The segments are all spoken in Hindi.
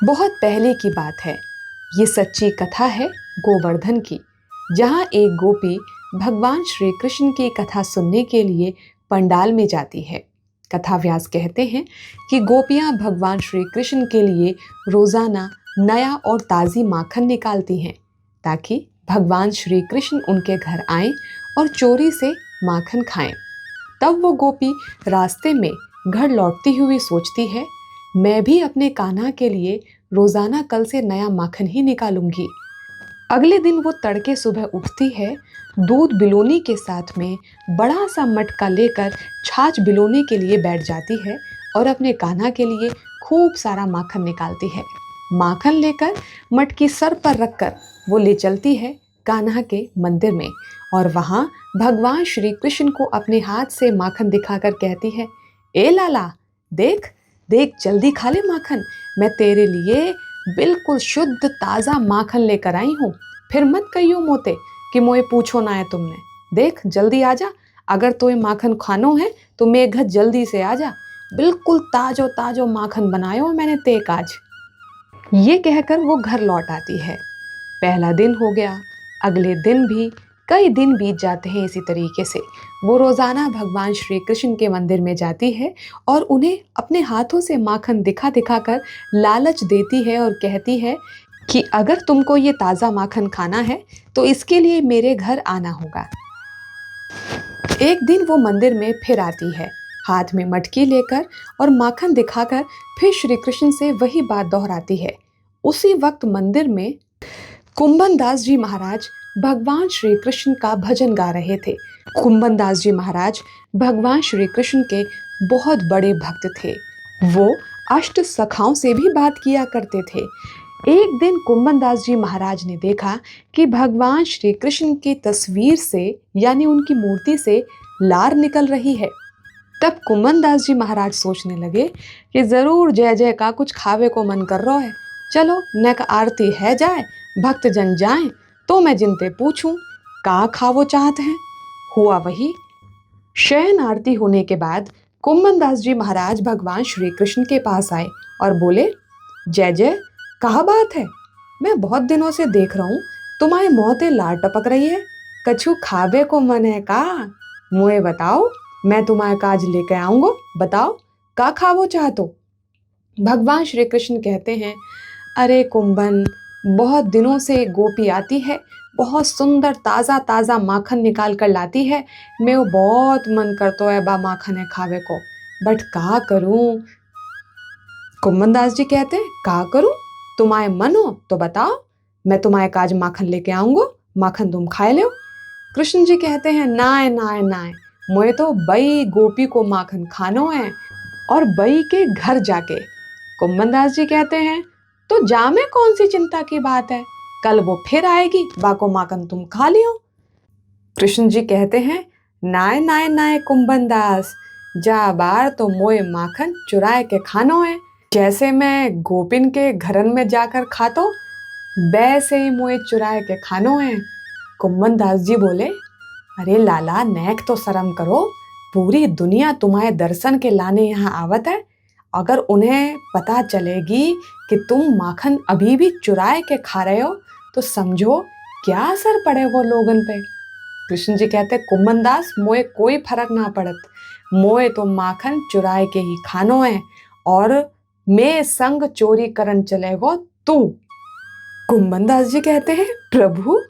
बहुत पहले की बात है। ये सच्ची कथा है गोवर्धन की, जहाँ एक गोपी भगवान श्री कृष्ण की कथा सुनने के लिए पंडाल में जाती है। कथा व्यास कहते हैं कि गोपियाँ भगवान श्री कृष्ण के लिए रोजाना नया और ताज़ी माखन निकालती हैं, ताकि भगवान श्री कृष्ण उनके घर आएं और चोरी से माखन खाएं। तब वो गोपी रास्ते में घर लौटती हुई सोचती है, मैं भी अपने कान्हा के लिए रोजाना कल से नया माखन ही निकालूंगी। अगले दिन वो तड़के सुबह उठती है, दूध बिलोनी के साथ में बड़ा सा मटका लेकर छाछ बिलोने के लिए बैठ जाती है और अपने कान्हा के लिए खूब सारा माखन निकालती है। माखन लेकर मटकी सर पर रखकर वो ले चलती है कान्हा के मंदिर में और वहाँ भगवान श्री कृष्ण को अपने हाथ से माखन दिखाकर कहती है, ए लाला, देख देख, जल्दी खा ले माखन। मैं तेरे लिए बिल्कुल शुद्ध ताज़ा माखन लेकर आई हूँ। फिर मत कहियो मोते कि मोए पूछो ना है तुमने। देख जल्दी आ जा, अगर तोए माखन खानो है तो मेरे घर जल्दी से आ जा। बिल्कुल ताजो ताजो माखन बनायो मैंने तेक आज। ये कहकर वो घर लौट आती है। पहला दिन हो गया, अगले दिन भी, कई दिन बीत जाते हैं इसी तरीके से। वो रोजाना भगवान श्री कृष्ण के मंदिर में जाती है और उन्हें अपने हाथों से माखन दिखा दिखा कर लालच देती है और कहती है कि अगर तुमको ये ताज़ा माखन खाना है तो इसके लिए मेरे घर आना होगा। एक दिन वो मंदिर में फिर आती है, हाथ में मटकी लेकर और माखन दिखाकर फिर श्री कृष्ण से वही बात दोहराती है। उसी वक्त मंदिर में कुंभन दास जी महाराज भगवान श्री कृष्ण का भजन गा रहे थे। कुंभन दास जी महाराज भगवान श्री कृष्ण के बहुत बड़े भक्त थे। वो अष्ट सखाओं से भी बात किया करते थे। एक दिन कुंभन दास जी महाराज ने देखा कि भगवान श्री कृष्ण की तस्वीर से यानी उनकी मूर्ति से लार निकल रही है। तब कुंभन दास जी महाराज सोचने लगे कि जरूर जय जय का कुछ खावे को मन कर रहा है। चलो नक आरती है जाए, भक्त जन जाएं तो मैं जिनते पूछूं का खावो चाहत हैं। हुआ वही। शयन आरती होने के बाद कुंभन दास जी महाराज भगवान श्री कृष्ण के पास आए और बोले, जय जय, कहा बात है? मैं बहुत दिनों से देख रहा हूं तुम्हारे मुंह ते लार टपक रही है। कछु खावे को मन है का? मुझे बताओ, मैं तुम्हारे काज लेके आऊंगा। बताओ का खावो चाहतो? भगवान श्री कृष्ण कहते हैं, अरे कुंभन, बहुत दिनों से एक गोपी आती है, बहुत सुंदर ताज़ा ताज़ा माखन निकाल कर लाती है। मैं वो बहुत मन करता है बा माखन है खावे को, बट का करूं? कुंभन दास जी कहते हैं, का करूं? तुम्हारे मन हो तो बताओ, मैं तुम्हारे काज माखन लेके आऊंगा, माखन तुम खाए लो। कृष्ण जी कहते हैं, नाय नाय नाय, मुझे तो बई गोपी को माखन खानो है और बई के घर जाके। कुंभन दास जी कहते हैं, तो जा में कौन सी चिंता की बात है, कल वो फिर आएगी, बाको माखन तुम खा लियो। कृष्ण जी कहते हैं, नाय नाय नाय कुंभन दास, जा बार तो मोए माखन चुराए के खानो है। जैसे मैं गोपिन के घरन में जाकर खातो, वैसे ही मोए चुराए के खानो है। कुंभन दास जी बोले, अरे लाला, नेक तो शर्म करो, पूरी दुनिया तुम्हारे दर्शन के लाने यहाँ आवत है। अगर उन्हें पता चलेगी कि तुम माखन अभी भी चुराए के खा रहे हो तो समझो क्या असर पड़ेगा लोगन पे। कृष्ण जी कहते, कुंभन दास, मोए कोई फर्क ना पड़त, मोए तो माखन चुराए के ही खानो है और मैं संग चोरी करन चलेगो तू। कुंभन दास जी कहते हैं, प्रभु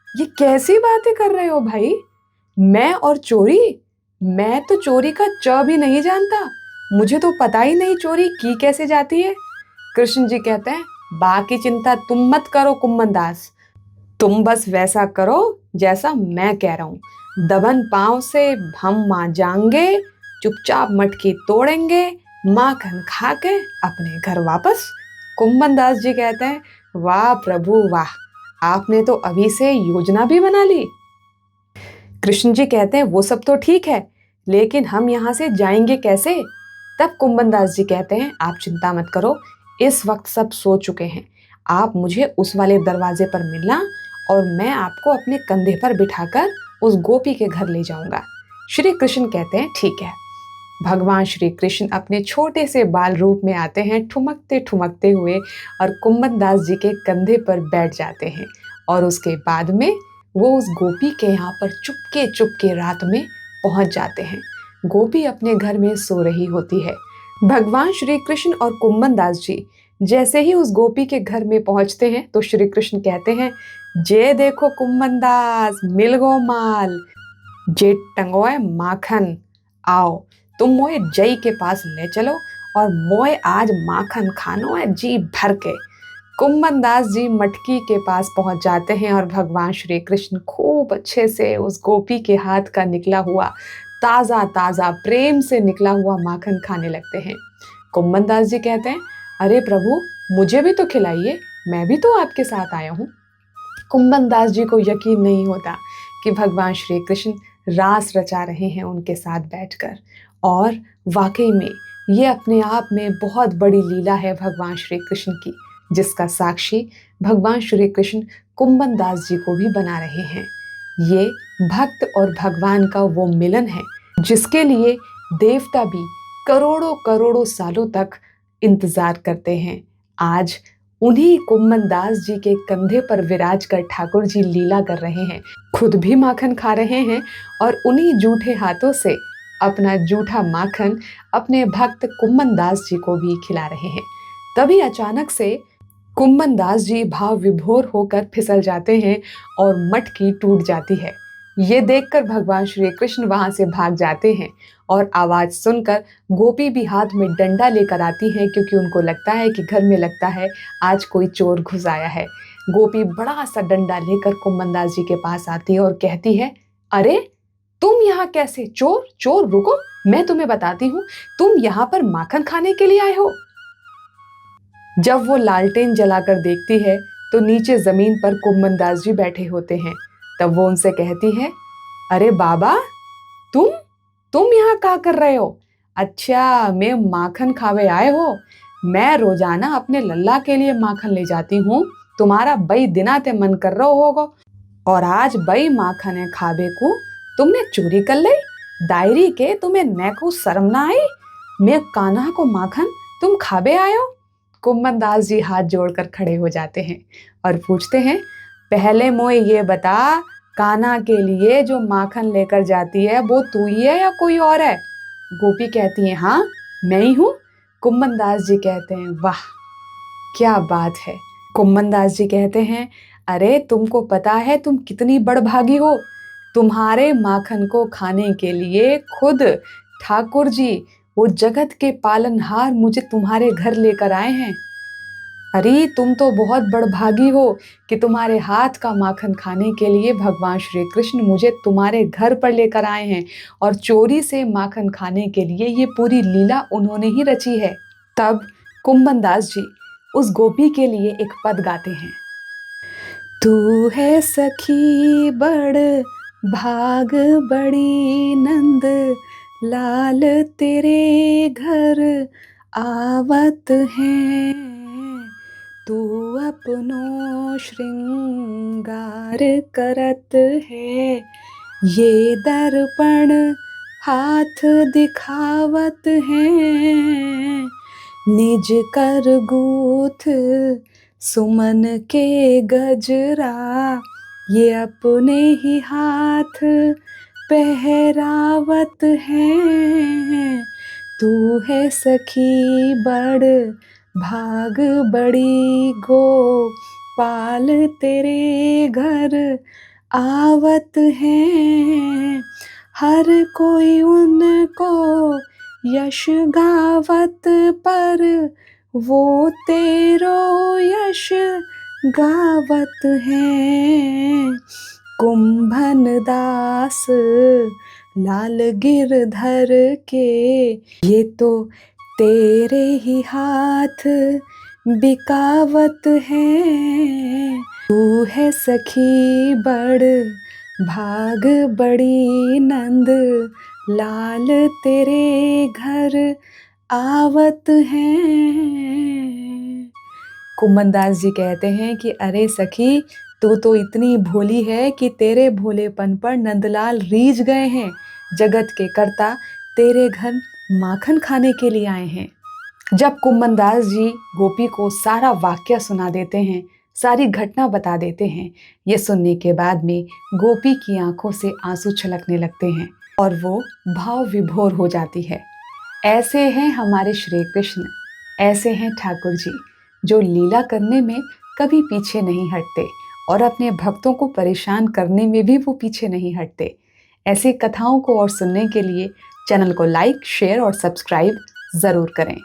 ये कैसी बातें कर रहे हो भाई? मैं और चोरी? मैं तो चोरी का च भी नहीं जानता, मुझे तो पता ही नहीं चोरी की कैसे जाती है। कृष्ण जी कहते हैं, बाकी चिंता तुम मत करो कुंभन दास, तुम बस वैसा करो जैसा मैं कह रहा हूँ। दबन पांव से हम मां जाएंगे, चुपचाप मटकी तोड़ेंगे, माखन खा के अपने घर वापस। कुंभन दास जी कहते हैं, वाह प्रभु वाह, आपने तो अभी से योजना भी बना ली। कृष्ण जी कहते हैं, वो सब तो ठीक है, लेकिन हम यहाँ से जाएंगे कैसे? तब कुंभन दास जी कहते हैं, आप चिंता मत करो, इस वक्त सब सो चुके हैं। आप मुझे उस वाले दरवाजे पर मिलना और मैं आपको अपने कंधे पर बिठाकर उस गोपी के घर ले जाऊंगा। श्री कृष्ण कहते हैं, ठीक है। भगवान श्री कृष्ण अपने छोटे से बाल रूप में आते हैं, ठुमकते ठुमकते हुए, और कुंभन दास जी के कंधे पर बैठ जाते हैं। और उसके बाद में वो उस गोपी के यहाँ पर चुपके चुपके रात में पहुंच जाते हैं। गोपी अपने घर में सो रही होती है। भगवान श्री कृष्ण और कुंभन दास जी जैसे ही उस गोपी के घर में पहुंचते हैं तो श्री कृष्ण कहते हैं, जे देखो कुंभन दास, मिल गो माल, जे टंगोए माखन, आओ तुम मोए जई के पास ले चलो और मोए आज माखन खानो है जी भर के। कुंभन दास जी मटकी के पास पहुंच जाते हैं और भगवान श्री कृष्ण खूब अच्छे से उस गोपी के हाथ का निकला हुआ ताज़ा ताज़ा प्रेम से निकला हुआ माखन खाने लगते हैं। कुंभन दास जी कहते हैं, अरे प्रभु, मुझे भी तो खिलाइए, मैं भी तो आपके साथ आया हूँ। कुंभन दास जी को यकीन नहीं होता कि भगवान श्री कृष्ण रास रचा रहे हैं उनके साथ बैठकर। और वाकई में ये अपने आप में बहुत बड़ी लीला है भगवान श्री कृष्ण की, जिसका साक्षी भगवान श्री कृष्ण कुंभन दास जी को भी बना रहे हैं। ये भक्त और भगवान का वो मिलन है जिसके लिए देवता भी करोड़ों करोड़ों सालों तक इंतजार करते हैं। आज उन्हीं कुंभन दास जी के कंधे पर विराज कर ठाकुर जी लीला कर रहे हैं, खुद भी माखन खा रहे हैं और उन्हीं जूठे हाथों से अपना जूठा माखन अपने भक्त कुंभन दास जी को भी खिला रहे हैं। तभी अचानक से कुंभन दास जी भाव विभोर होकर फिसल जाते हैं और मटकी टूट जाती है। ये देखकर भगवान श्री कृष्ण वहां से भाग जाते हैं और आवाज सुनकर गोपी भी हाथ में डंडा लेकर आती है, क्योंकि उनको लगता है कि घर में लगता है आज कोई चोर घुस आया है। गोपी बड़ा सा डंडा लेकर कुंभन दास जी के पास आती है और कहती है, अरे तुम यहाँ कैसे? चोर चोर, रुको, मैं तुम्हें बताती हूँ, तुम यहाँ पर माखन खाने के लिए आए हो। जब वो लालटेन जलाकर देखती है तो नीचे जमीन पर कुंभन दास जी बैठे होते हैं। तब वो उनसे कहती है, अरे बाबा, तुम यहाँ क्या कर रहे हो? अच्छा, मैं माखन खावे आए हो। मैं रोजाना अपने लल्ला के लिए माखन ले जाती हूँ। तुम्हारा बई दिनाते मन कर रहा होगा और आज बई माखन है खावे को तुमने चोरी कर ली। डायरी के तुम्हें नेको शर्म ना आई? मैं कान्हा को माखन तुम खावे आए हो? कुंभन दास जी हाथ जोड़कर खड़े हो जाते हैं और पूछते हैं, पहले मोए ये बता, कान्हा के लिए जो माखन लेकर जाती है वो तू ही है या कोई और है? गोपी कहती है, हाँ मैं ही हूँ। कुंभन दास जी कहते हैं, वाह क्या बात है। कुंभन दास जी कहते हैं, अरे तुमको पता है तुम कितनी बड़भागी हो? तुम्हारे माखन को खाने के लिए खुद ठाकुर जी, वो जगत के पालनहार, मुझे तुम्हारे घर लेकर आए हैं। अरे तुम तो बहुत बड़भागी हो कि तुम्हारे हाथ का माखन खाने के लिए भगवान श्री कृष्ण मुझे तुम्हारे घर पर लेकर आए हैं और चोरी से माखन खाने के लिए ये पूरी लीला उन्होंने ही रची है। तब कुंभन दास जी उस गोपी के लिए एक पद गाते हैं, तू है सखी बड़ भाग बड़ी नंद, लाल तेरे घर आवत हैं, तू अपनो श्रृंगार करत है, ये दर्पण हाथ दिखावत है, निज कर गूथ सुमन के गजरा, ये अपने ही हाथ पहरावत है, तू है सखी बड़ भाग बड़ी गोपाल तेरे घर आवत है, हर कोई उनको यश गावत पर वो तेरो यश गावत है, कुंभन दास लाल गिरधर के ये तो तेरे ही हाथ बिकावत है, तू है सखी बड़ भाग बड़ी नंद, लाल तेरे घर आवत है। कुंभन दास जी कहते हैं कि अरे सखी, तू तो इतनी भोली है कि तेरे भोलेपन पर नंदलाल रीझ गए हैं। जगत के कर्ता तेरे घर माखन खाने के लिए आए हैं। जब कुम्मनदास जी गोपी को सारा वाक्य सुना देते हैं, सारी घटना बता देते हैं, ये सुनने के बाद में गोपी की आंखों से आंसू छलकने लगते हैं और वो भाव विभोर हो जाती है। ऐसे हैं हमारे श्री कृष्ण, ऐसे हैं ठाकुर जी, जो लीला करने में कभी पीछे नहीं हटते और अपने भक्तों को परेशान करने में भी वो पीछे नहीं हटते। ऐसी कथाओं को और सुनने के लिए चैनल को लाइक, शेयर और सब्सक्राइब ज़रूर करें।